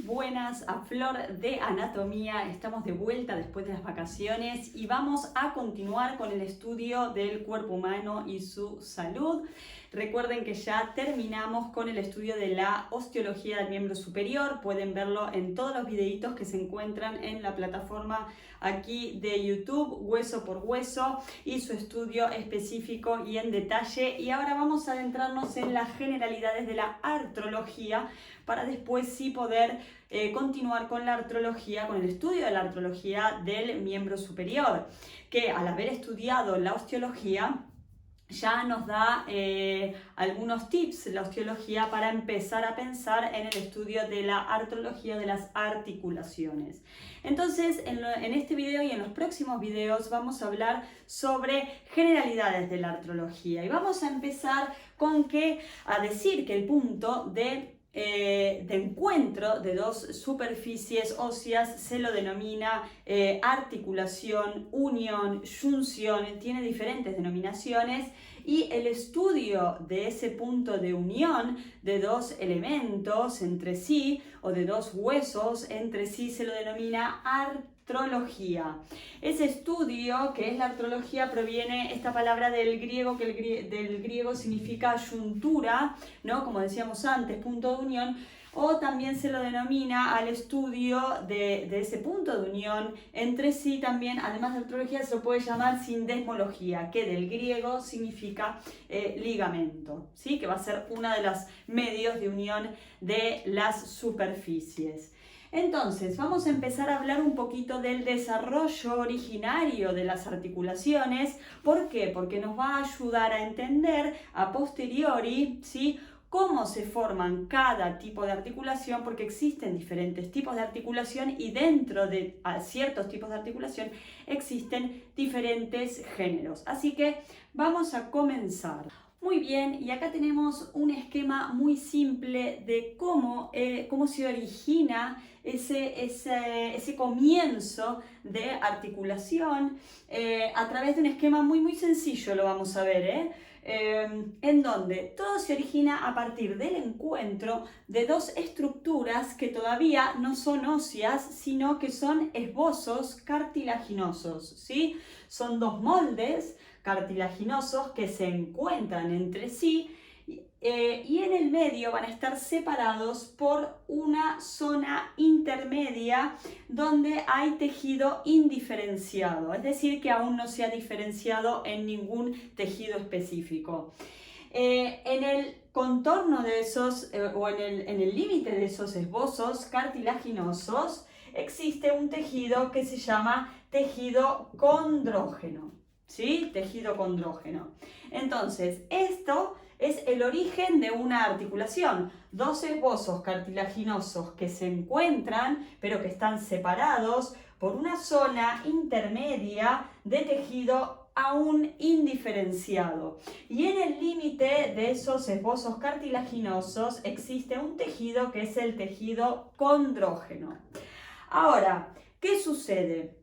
buenas a Flor de Anatomía. Estamos de vuelta después de las vacaciones y vamos a continuar con el estudio del cuerpo humano y su salud. Recuerden que ya terminamos con el estudio de la osteología del miembro superior. Pueden verlo en todos los videitos que se encuentran en la plataforma aquí de YouTube, Hueso por Hueso, y su estudio específico y en detalle. Y ahora vamos a adentrarnos en las generalidades de la artrología para después sí poder continuar con la artrología, con el estudio de la artrología del miembro superior, que al haber estudiado la osteología ya nos da algunos tips la osteología para empezar a pensar en el estudio de la artrología de las articulaciones. Entonces, en este video y en los próximos videos vamos a hablar sobre generalidades de la artrología y vamos a empezar a decir que el punto de encuentro de dos superficies óseas se lo denomina articulación, unión, junción, tiene diferentes denominaciones, y el estudio de ese punto de unión de dos elementos entre sí o de dos huesos entre sí se lo denomina artrología. Ese estudio, que es la artrología, proviene esta palabra del griego, que del griego significa yuntura, ¿no? Como decíamos antes, punto de unión, o también se lo denomina al estudio de ese punto de unión entre sí. También, además de artrología, se lo puede llamar sindesmología, que del griego significa ligamento, ¿sí? Que va a ser uno de los medios de unión de las superficies. Entonces, vamos a empezar a hablar un poquito del desarrollo originario de las articulaciones. ¿Por qué? Porque nos va a ayudar a entender a posteriori, ¿sí?, cómo se forman cada tipo de articulación, porque existen diferentes tipos de articulación y dentro de ciertos tipos de articulación existen diferentes géneros. Así que vamos a comenzar. Muy bien, y acá tenemos un esquema muy simple de cómo se origina ese comienzo de articulación a través de un esquema muy sencillo. Lo vamos a ver, en donde todo se origina a partir del encuentro de dos estructuras que todavía no son óseas, sino que son esbozos cartilaginosos, ¿sí? Son dos moldes cartilaginosos que se encuentran entre sí y en el medio van a estar separados por una zona intermedia donde hay tejido indiferenciado, es decir, que aún no se ha diferenciado en ningún tejido específico. En el contorno de esos, o en el límite de esos esbozos cartilaginosos, existe un tejido que se llama tejido condrógeno, ¿sí? Tejido condrógeno. Entonces, esto es el origen de una articulación. Dos esbozos cartilaginosos que se encuentran, pero que están separados por una zona intermedia de tejido aún indiferenciado. Y en el límite de esos esbozos cartilaginosos existe un tejido que es el tejido condrógeno. Ahora, ¿qué sucede?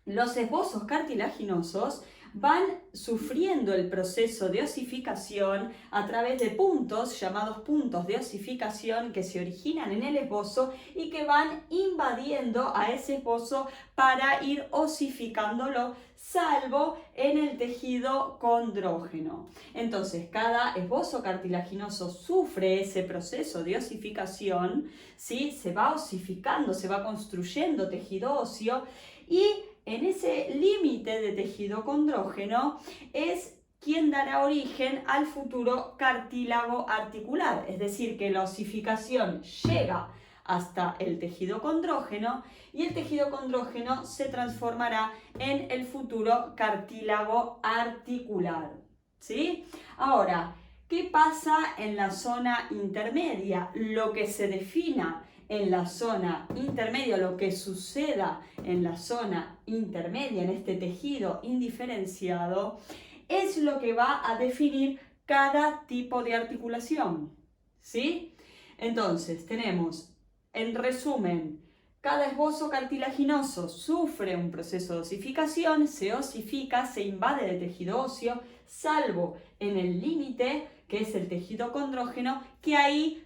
Los esbozos cartilaginosos van sufriendo el proceso de osificación a través de puntos llamados puntos de osificación que se originan en el esbozo y que van invadiendo a ese esbozo para ir osificándolo, salvo en el tejido condrógeno. Entonces, cada esbozo cartilaginoso sufre ese proceso de osificación, ¿sí? Se va osificando, se va construyendo tejido óseo, y en ese límite de tejido condrógeno es quien dará origen al futuro cartílago articular, es decir, que la osificación llega hasta el tejido condrógeno y el tejido condrógeno se transformará en el futuro cartílago articular, ¿sí? Ahora, ¿qué pasa en la zona intermedia? Lo que se defina en la zona intermedia, lo que suceda en la zona intermedia, en este tejido indiferenciado, es lo que va a definir cada tipo de articulación, ¿sí? Entonces, tenemos, en resumen, cada esbozo cartilaginoso sufre un proceso de osificación, se osifica, se invade de tejido óseo, salvo en el límite, que es el tejido condrógeno, que ahí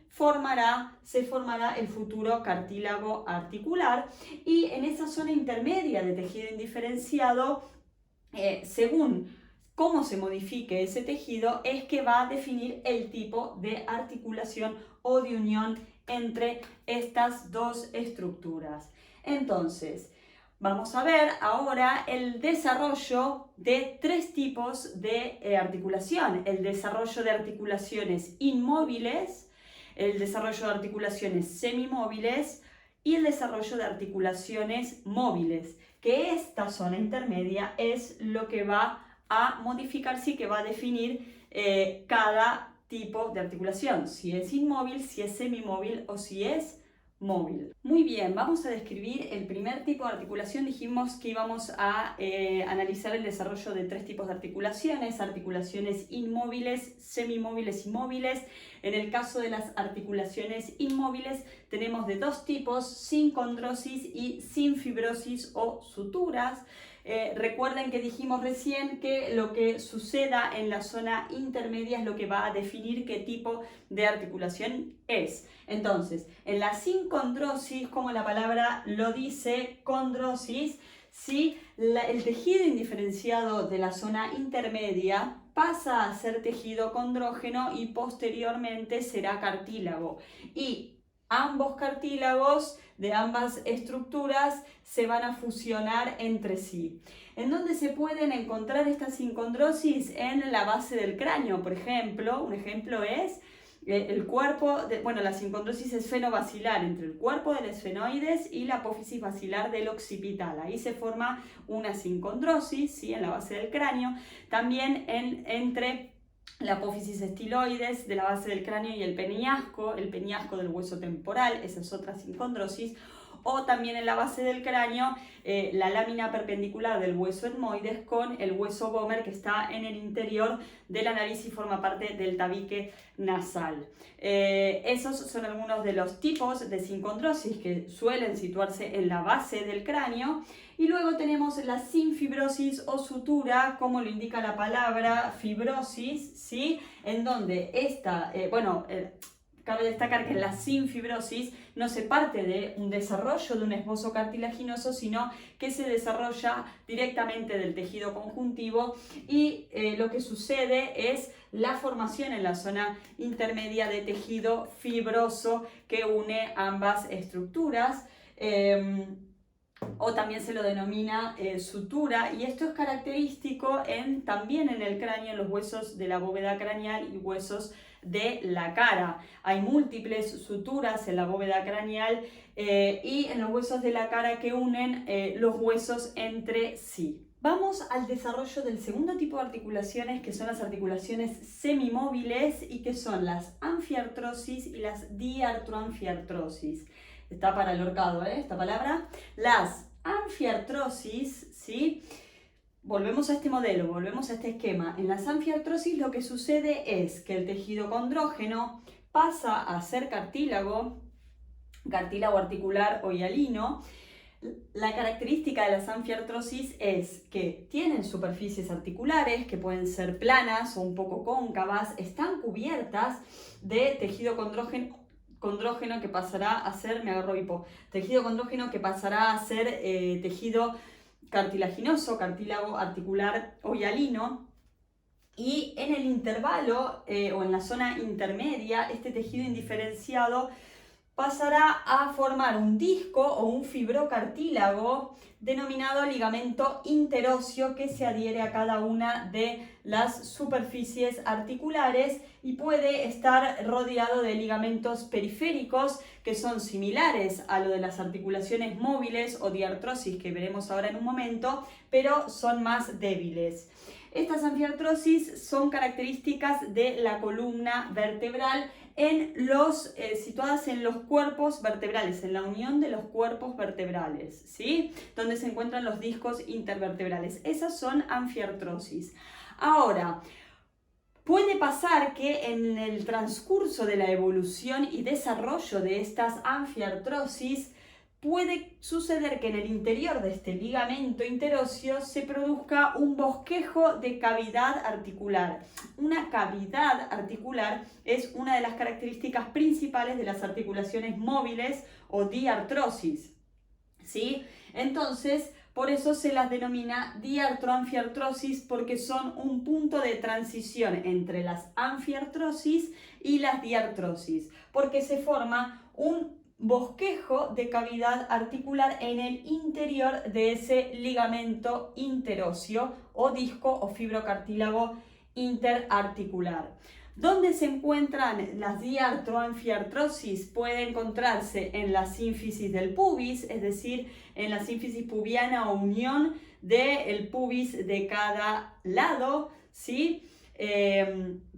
se formará el futuro cartílago articular, y en esa zona intermedia de tejido indiferenciado, según cómo se modifique ese tejido, es que va a definir el tipo de articulación o de unión entre estas dos estructuras. Entonces, vamos a ver ahora el desarrollo de tres tipos de articulación: el desarrollo de articulaciones inmóviles, el desarrollo de articulaciones semimóviles y el desarrollo de articulaciones móviles, que esta zona intermedia es lo que va a modificarse y que va a definir cada tipo de articulación, si es inmóvil, si es semimóvil o si es móvil. Muy bien, vamos a describir el primer tipo de articulación. Dijimos que íbamos a analizar el desarrollo de tres tipos de articulaciones: articulaciones inmóviles, semimóviles y móviles. En el caso de las articulaciones inmóviles tenemos de dos tipos: sin condrosis y sin fibrosis o suturas. Recuerden que dijimos recién que lo que suceda en la zona intermedia es lo que va a definir qué tipo de articulación es. Entonces, en la sin condrosis, como la palabra lo dice, condrosis, ¿sí? El tejido indiferenciado de la zona intermedia pasa a ser tejido condrógeno y posteriormente será cartílago. Y ambos cartílagos de ambas estructuras se van a fusionar entre sí. ¿En dónde se pueden encontrar estas sincondrosis? En la base del cráneo, por ejemplo. Un ejemplo es el cuerpo, la sincondrosis es fenobasilar entre el cuerpo del esfenoides y la apófisis basilar del occipital. Ahí se forma una sincondrosis, ¿sí? En la base del cráneo. También entre la apófisis estiloides de la base del cráneo y el peñasco del hueso temporal, esa es otra sincondrosis. O también en la base del cráneo, la lámina perpendicular del hueso etmoides con el hueso vomer, que está en el interior de la nariz y forma parte del tabique nasal. Esos son algunos de los tipos de sincondrosis que suelen situarse en la base del cráneo. Y luego tenemos la sinfibrosis o sutura, como lo indica la palabra fibrosis, ¿sí? En donde esta, cabe destacar que la sinfibrosis no se parte de un desarrollo de un esbozo cartilaginoso, sino que se desarrolla directamente del tejido conjuntivo, y lo que sucede es la formación en la zona intermedia de tejido fibroso que une ambas estructuras. O también se lo denomina sutura, y esto es característico también en el cráneo, en los huesos de la bóveda craneal y huesos de la cara. Hay múltiples suturas en la bóveda craneal y en los huesos de la cara que unen los huesos entre sí. Vamos al desarrollo del segundo tipo de articulaciones, que son las articulaciones semimóviles y que son las anfiartrosis y las diartroanfiartrosis. Está para el horcado, esta palabra. Las anfiartrosis, ¿sí? Volvemos a este modelo, volvemos a este esquema. En las anfiartrosis lo que sucede es que el tejido condrógeno pasa a ser cartílago articular o hialino. La característica de las anfiartrosis es que tienen superficies articulares que pueden ser planas o un poco cóncavas, están cubiertas de tejido condrógeno que pasará a ser, tejido condrógeno que pasará a ser tejido cartilaginoso, cartílago articular o hialino, y en el intervalo o en la zona intermedia este tejido indiferenciado pasará a formar un disco o un fibrocartílago denominado ligamento interóseo, que se adhiere a cada una de las superficies articulares y puede estar rodeado de ligamentos periféricos que son similares a lo de las articulaciones móviles o diartrosis que veremos ahora en un momento, pero son más débiles. Estas anfiartrosis son características de la columna vertebral situadas en los cuerpos vertebrales, en la unión de los cuerpos vertebrales, ¿sí? Donde se encuentran los discos intervertebrales. Esas son anfiartrosis. Ahora, puede pasar que en el transcurso de la evolución y desarrollo de estas anfiartrosis puede suceder que en el interior de este ligamento interóseo se produzca un bosquejo de cavidad articular. Una cavidad articular es una de las características principales de las articulaciones móviles o diartrosis, ¿sí? Entonces, por eso se las denomina diartroanfiartrosis, porque son un punto de transición entre las anfiartrosis y las diartrosis, porque se forma un bosquejo de cavidad articular en el interior de ese ligamento interóseo o disco o fibrocartílago interarticular. ¿Dónde se encuentran las diartroanfiartrosis? Puede encontrarse en la sínfisis del pubis, es decir, en la sínfisis pubiana o unión del pubis de cada lado, ¿sí?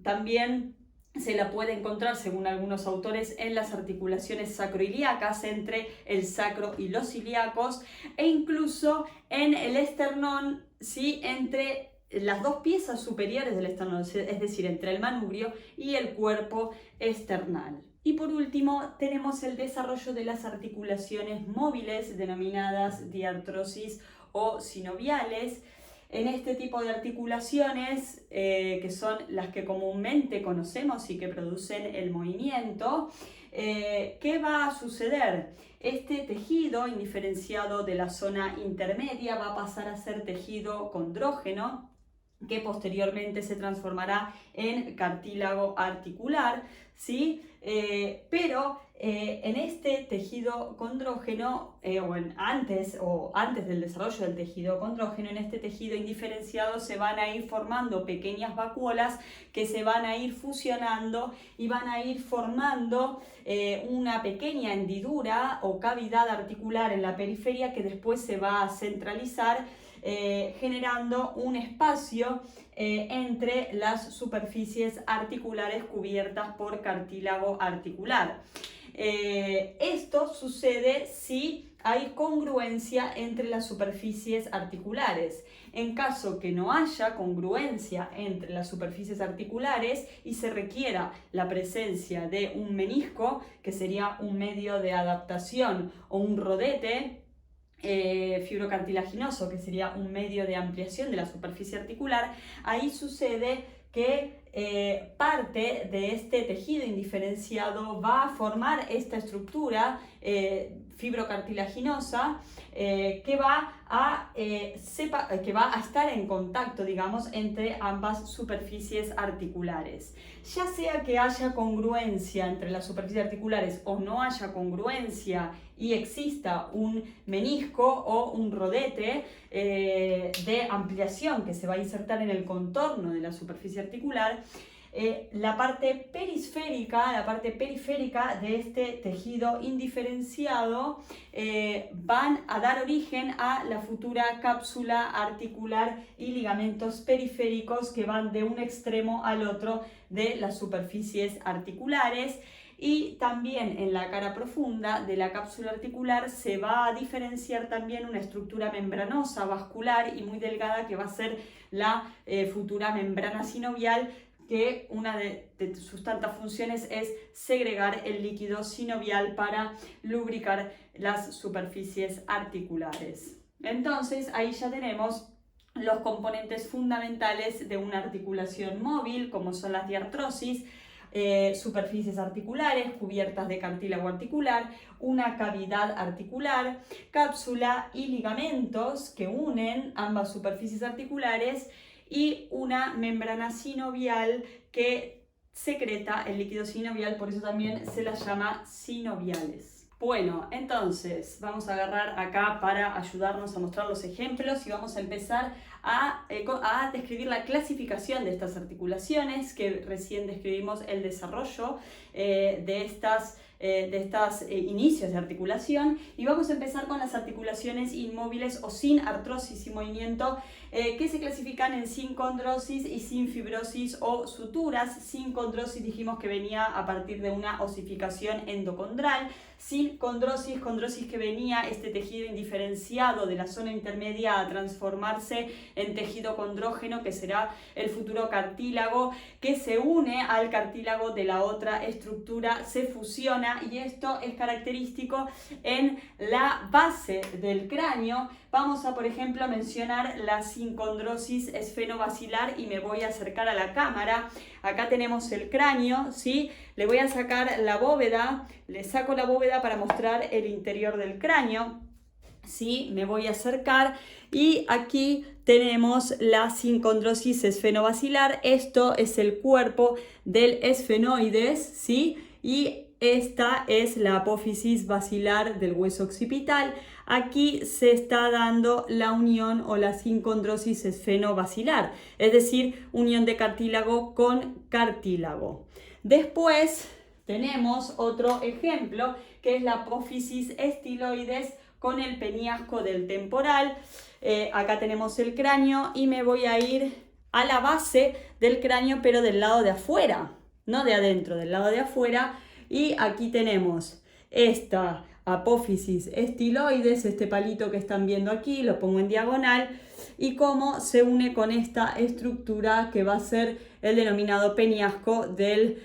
También se la puede encontrar, según algunos autores, en las articulaciones sacroiliacas entre el sacro y los ilíacos, e incluso en el esternón, ¿sí? Entre las dos piezas superiores del esternón, es decir, entre el manubrio y el cuerpo esternal. Y por último, tenemos el desarrollo de las articulaciones móviles, denominadas diartrosis o sinoviales. En este tipo de articulaciones, que son las que comúnmente conocemos y que producen el movimiento, ¿qué va a suceder? Este tejido indiferenciado de la zona intermedia va a pasar a ser tejido condrógeno, que posteriormente se transformará en cartílago articular, ¿sí? Pero en este tejido condrógeno, antes del desarrollo del tejido condrógeno, en este tejido indiferenciado se van a ir formando pequeñas vacuolas que se van a ir fusionando y van a ir formando una pequeña hendidura o cavidad articular en la periferia que después se va a centralizar, generando un espacio entre las superficies articulares cubiertas por cartílago articular. Esto sucede si hay congruencia entre las superficies articulares. En caso que no haya congruencia entre las superficies articulares y se requiera la presencia de un menisco, que sería un medio de adaptación, o un rodete fibrocartilaginoso, que sería un medio de ampliación de la superficie articular, ahí sucede que parte de este tejido indiferenciado va a formar esta estructura fibrocartilaginosa que va a estar en contacto, digamos, entre ambas superficies articulares. Ya sea que haya congruencia entre las superficies articulares o no haya congruencia y exista un menisco o un rodete de ampliación que se va a insertar en el contorno de la superficie articular, la parte periférica de este tejido indiferenciado van a dar origen a la futura cápsula articular y ligamentos periféricos que van de un extremo al otro de las superficies articulares. Y también en la cara profunda de la cápsula articular se va a diferenciar también una estructura membranosa vascular y muy delgada que va a ser la futura membrana sinovial, que una de sus tantas funciones es segregar el líquido sinovial para lubricar las superficies articulares. Entonces ahí ya tenemos los componentes fundamentales de una articulación móvil, como son las diartrosis, superficies articulares cubiertas de cartílago articular, una cavidad articular, cápsula y ligamentos que unen ambas superficies articulares, y una membrana sinovial que secreta el líquido sinovial, por eso también se las llama sinoviales. Bueno, entonces vamos a agarrar acá para ayudarnos a mostrar los ejemplos y vamos a empezar a describir la clasificación de estas articulaciones, que recién describimos el desarrollo de estos inicios de articulación, y vamos a empezar con las articulaciones inmóviles o sin artrosis y movimiento, que se clasifican en sin condrosis y sin fibrosis o suturas. Sin condrosis dijimos que venía a partir de una osificación endocondral. Sin condrosis que venía este tejido indiferenciado de la zona intermedia a transformarse en tejido condrógeno, que será el futuro cartílago, que se une al cartílago de la otra estructura, se fusiona plana, y esto es característico en la base del cráneo. Vamos a, por ejemplo, mencionar la sincondrosis esfenobasilar y me voy a acercar a la cámara. Acá tenemos el cráneo, ¿sí? Le voy a sacar la bóveda, le saco la bóveda para mostrar el interior del cráneo. ¿Sí? Me voy a acercar y aquí tenemos la sincondrosis esfenobasilar. Esto es el cuerpo del esfenoides, ¿sí? Y esta es la apófisis basilar del hueso occipital. Aquí se está dando la unión o la sincondrosis esfenobasilar, es decir, unión de cartílago con cartílago. Después tenemos otro ejemplo que es la apófisis estiloides con el peniasco del temporal. Acá tenemos el cráneo y me voy a ir a la base del cráneo, pero del lado de afuera, no de adentro, del lado de afuera. Y aquí tenemos esta apófisis estiloides, este palito que están viendo aquí, lo pongo en diagonal, y cómo se une con esta estructura que va a ser el denominado peniasco del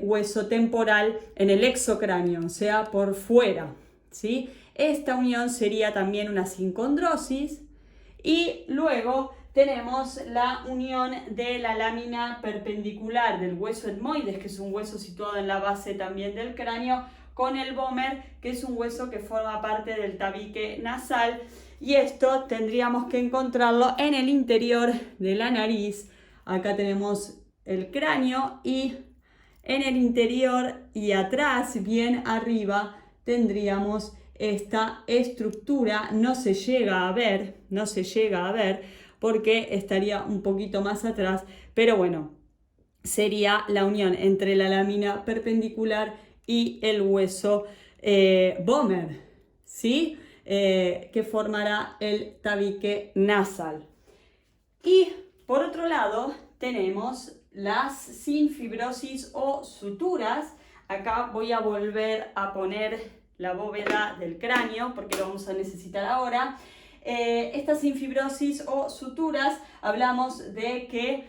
hueso temporal en el exocráneo, o sea, por fuera, ¿sí? Esta unión sería también una sincondrosis. Y luego tenemos la unión de la lámina perpendicular del hueso etmoides, que es un hueso situado en la base también del cráneo, con el vómer, que es un hueso que forma parte del tabique nasal. Y esto tendríamos que encontrarlo en el interior de la nariz. Acá tenemos el cráneo y en el interior y atrás, bien arriba, tendríamos esta estructura. No se llega a ver porque estaría un poquito más atrás, pero bueno, sería la unión entre la lámina perpendicular y el hueso vómer, ¿sí? Que formará el tabique nasal. Y por otro lado tenemos las sinfibrosis o suturas. Acá voy a volver a poner la bóveda del cráneo porque lo vamos a necesitar ahora. Estas sinfibrosis o suturas hablamos de que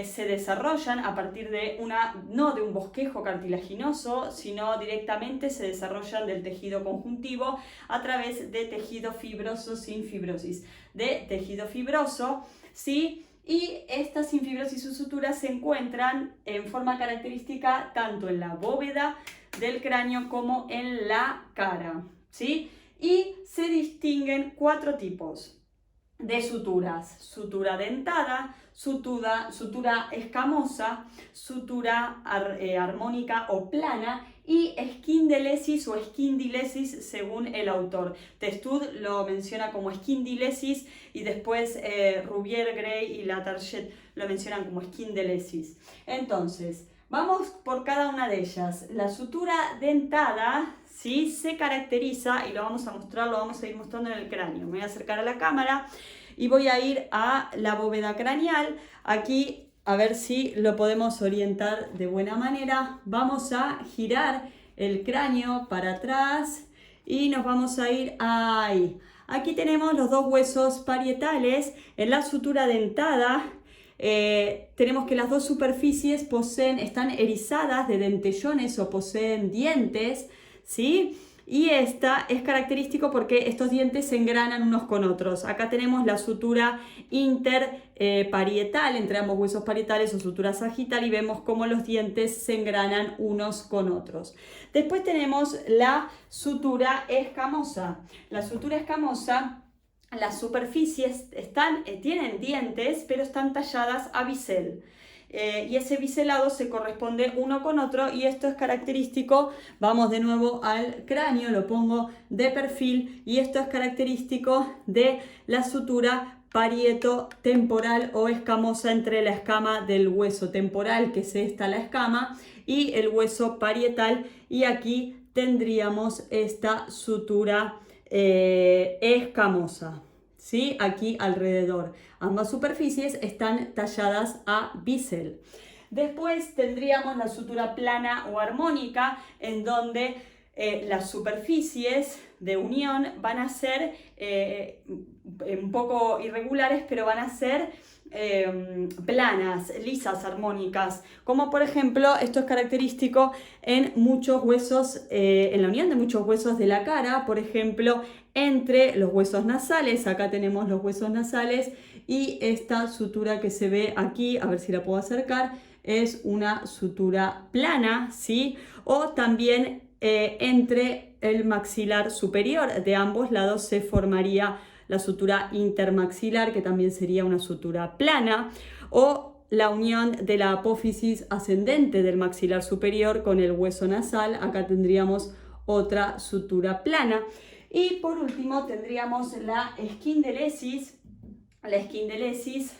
se desarrollan a partir de no de un bosquejo cartilaginoso, sino directamente se desarrollan del tejido conjuntivo a través de tejido fibroso sin fibrosis, de tejido fibroso, ¿sí? Y estas sinfibrosis o suturas se encuentran en forma característica tanto en la bóveda del cráneo como en la cara, ¿sí? Y se distinguen 4 tipos de suturas: sutura dentada, sutura escamosa, sutura armónica o plana y esquindelesis o esquindilesis según el autor. Testud lo menciona como esquindilesis y después Rouvier, Gray y Latarjet lo mencionan como esquindelesis. Entonces, vamos por cada una de ellas. La sutura dentada, ¿sí?, se caracteriza, y lo vamos a mostrar, lo vamos a ir mostrando en el cráneo. Me voy a acercar a la cámara y voy a ir a la bóveda craneal. Aquí, a ver si lo podemos orientar de buena manera. Vamos a girar el cráneo para atrás y nos vamos a ir ahí. Aquí tenemos los 2 huesos parietales. En la sutura dentada tenemos que las 2 superficies están erizadas de dentellones o poseen dientes, ¿sí? Y esta es característico porque estos dientes se engranan unos con otros. Acá tenemos la sutura interparietal entre ambos huesos parietales o sutura sagital y vemos cómo los dientes se engranan unos con otros. Después tenemos la sutura escamosa. La sutura escamosa, las superficies tienen dientes, pero están talladas a bisel. Y ese biselado se corresponde uno con otro y esto es característico. Vamos de nuevo al cráneo, lo pongo de perfil y esto es característico de la sutura parieto-temporal o escamosa entre la escama del hueso temporal, que es esta la escama, y el hueso parietal, y aquí tendríamos esta sutura escamosa, ¿sí? Aquí alrededor. Ambas superficies están talladas a bisel. Después tendríamos la sutura plana o armónica, en donde las superficies de unión van a ser un poco irregulares, pero van a ser planas, lisas, armónicas, como por ejemplo esto es característico en muchos huesos, en la unión de muchos huesos de la cara, por ejemplo entre los huesos nasales. Acá tenemos los huesos nasales y esta sutura que se ve aquí, a ver si la puedo acercar, es una sutura plana, ¿sí? O también entre el maxilar superior de ambos lados se formaría la sutura intermaxilar, que también sería una sutura plana, o la unión de la apófisis ascendente del maxilar superior con el hueso nasal. Acá tendríamos otra sutura plana. Y por último tendríamos la esquindelesis. La esquindelesis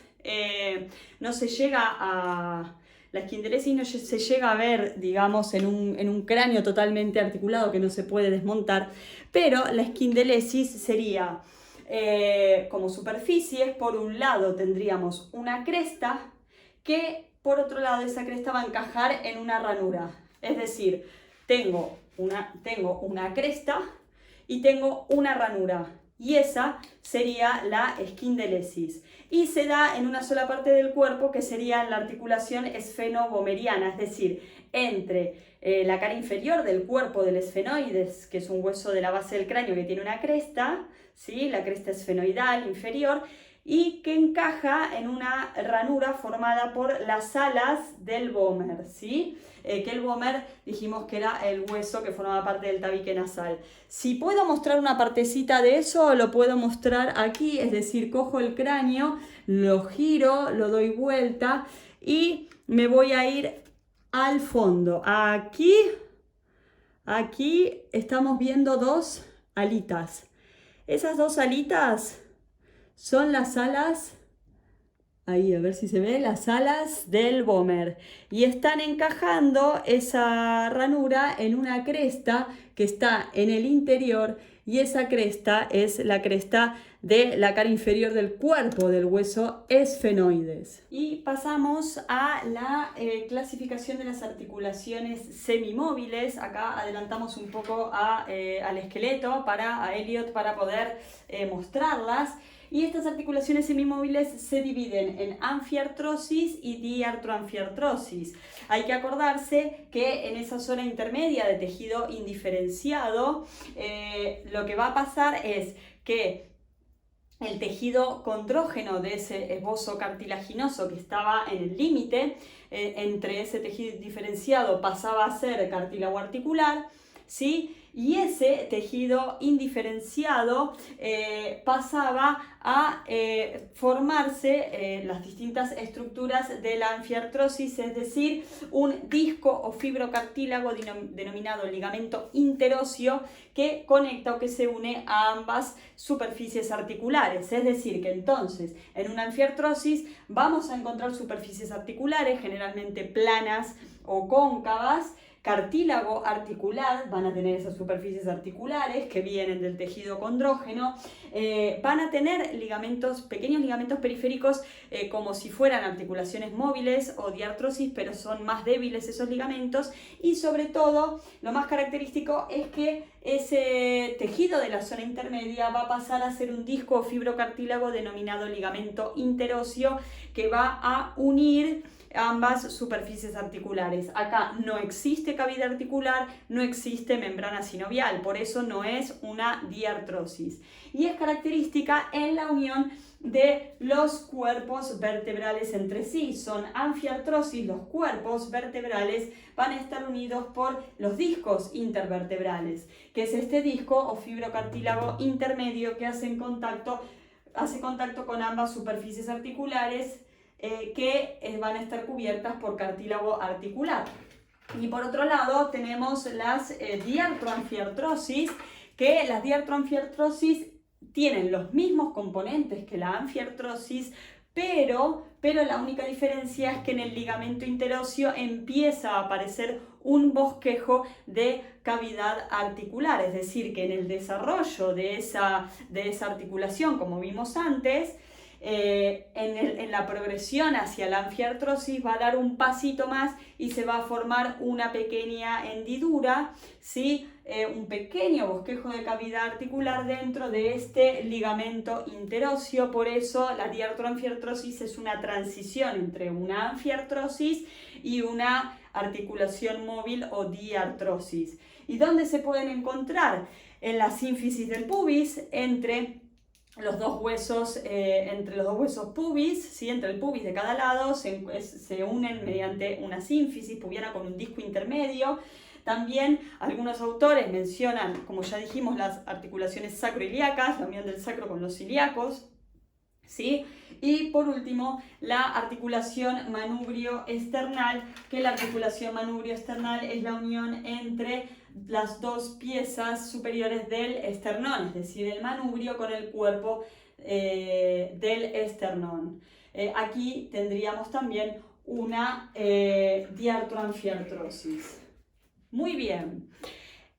no se llega a... La esquindelesis no se llega a ver, digamos, en un cráneo totalmente articulado que no se puede desmontar, pero la esquindelesis sería como superficies. Por un lado tendríamos una cresta que por otro lado esa cresta va a encajar en una ranura. Es decir, tengo una cresta y tengo una ranura. Y esa sería la esquindelesis. Y se da en una sola parte del cuerpo, que sería la articulación esfeno-bomeriana, es decir, entre la cara inferior del cuerpo del esfenoides, que es un hueso de la base del cráneo que tiene una cresta, ¿sí? La cresta esfenoidal inferior, y que encaja en una ranura formada por las alas del vómer, ¿sí? Que el vómer dijimos que era el hueso que formaba parte del tabique nasal. Si puedo mostrar una partecita de eso, lo puedo mostrar aquí, es decir, cojo el cráneo, lo giro, lo doy vuelta y me voy a ir al fondo. Aquí estamos viendo dos alitas. Esas dos alitas son las alas, ahí a ver si se ve, las alas del vómer. Y están encajando esa ranura en una cresta que está en el interior, y esa cresta es la cresta de la cara inferior del cuerpo del hueso esfenoides. Y pasamos a la clasificación de las articulaciones semimóviles. Acá adelantamos un poco al esqueleto, a Elliot, para poder mostrarlas. Y estas articulaciones semimóviles se dividen en anfiartrosis y diartroanfiartrosis. Hay que acordarse que en esa zona intermedia de tejido indiferenciado, lo que va a pasar es que el tejido condrógeno de ese esbozo cartilaginoso que estaba en el límite entre ese tejido diferenciado pasaba a ser cartílago articular, ¿sí? Y ese tejido indiferenciado pasaba a formarse las distintas estructuras de la anfiartrosis, es decir, un disco o fibrocartílago denominado ligamento interóseo que conecta o que se une a ambas superficies articulares. Es decir, que entonces en una anfiartrosis vamos a encontrar superficies articulares generalmente planas o cóncavas. Cartílago articular, van a tener esas superficies articulares que vienen del tejido condrógeno, van a tener ligamentos, pequeños ligamentos periféricos como si fueran articulaciones móviles o diartrosis, pero son más débiles esos ligamentos, y sobre todo lo más característico es que ese tejido de la zona intermedia va a pasar a ser un disco o fibrocartílago denominado ligamento interóseo que va a unir ambas superficies articulares. Acá no existe cavidad articular, no existe membrana sinovial, por eso no es una diartrosis. Y es característica en la unión de los cuerpos vertebrales entre sí. Son anfiartrosis, los cuerpos vertebrales van a estar unidos por los discos intervertebrales, que es este disco o fibrocartílago intermedio que hace contacto con ambas superficies articulares que van a estar cubiertas por cartílago articular. Y por otro lado tenemos las diartroanfiartrosis, que las diartroanfiartrosis tienen los mismos componentes que la anfiartrosis, pero la única diferencia es que en el ligamento interóseo empieza a aparecer un bosquejo de cavidad articular, es decir, que en el desarrollo de esa articulación, como vimos antes, en la progresión hacia la anfiartrosis va a dar un pasito más y se va a formar una pequeña hendidura, ¿sí? Un pequeño bosquejo de cavidad articular dentro de este ligamento interóseo. Por eso la diartroanfiartrosis es una transición entre una anfiartrosis y una articulación móvil o diartrosis. ¿Y dónde se pueden encontrar? En la sínfisis del pubis, entre los dos huesos pubis, ¿sí? Entre el pubis de cada lado, se unen mediante una sínfisis pubiana con un disco intermedio. También algunos autores mencionan, como ya dijimos, las articulaciones sacroiliacas, la unión del sacro con los ilíacos, ¿sí? Y por último, la articulación manubrio-esternal, que la articulación manubrio-esternal es la unión entre las dos piezas superiores del esternón, es decir, el manubrio con el cuerpo del esternón. Aquí tendríamos también una diartroanfiartrosis. Muy bien,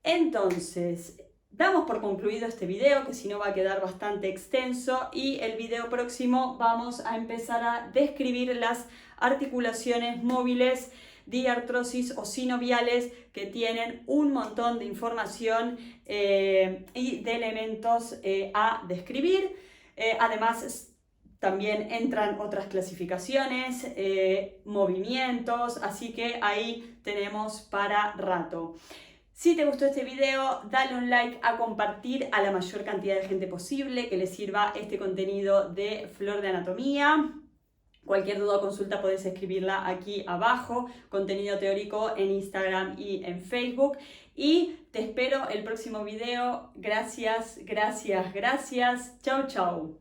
entonces damos por concluido este video, que si no va a quedar bastante extenso, y el video próximo vamos a empezar a describir las articulaciones móviles, diartrosis o sinoviales, que tienen un montón de información y de elementos a describir. Además, también entran otras clasificaciones, movimientos, así que ahí tenemos para rato. Si te gustó este video, dale un like, a compartir a la mayor cantidad de gente posible que le sirva este contenido de Flor de Anatomía. Cualquier duda o consulta podés escribirla aquí abajo. Contenido teórico en Instagram y en Facebook. Y te espero el próximo video. Gracias, gracias, gracias. Chau, chau.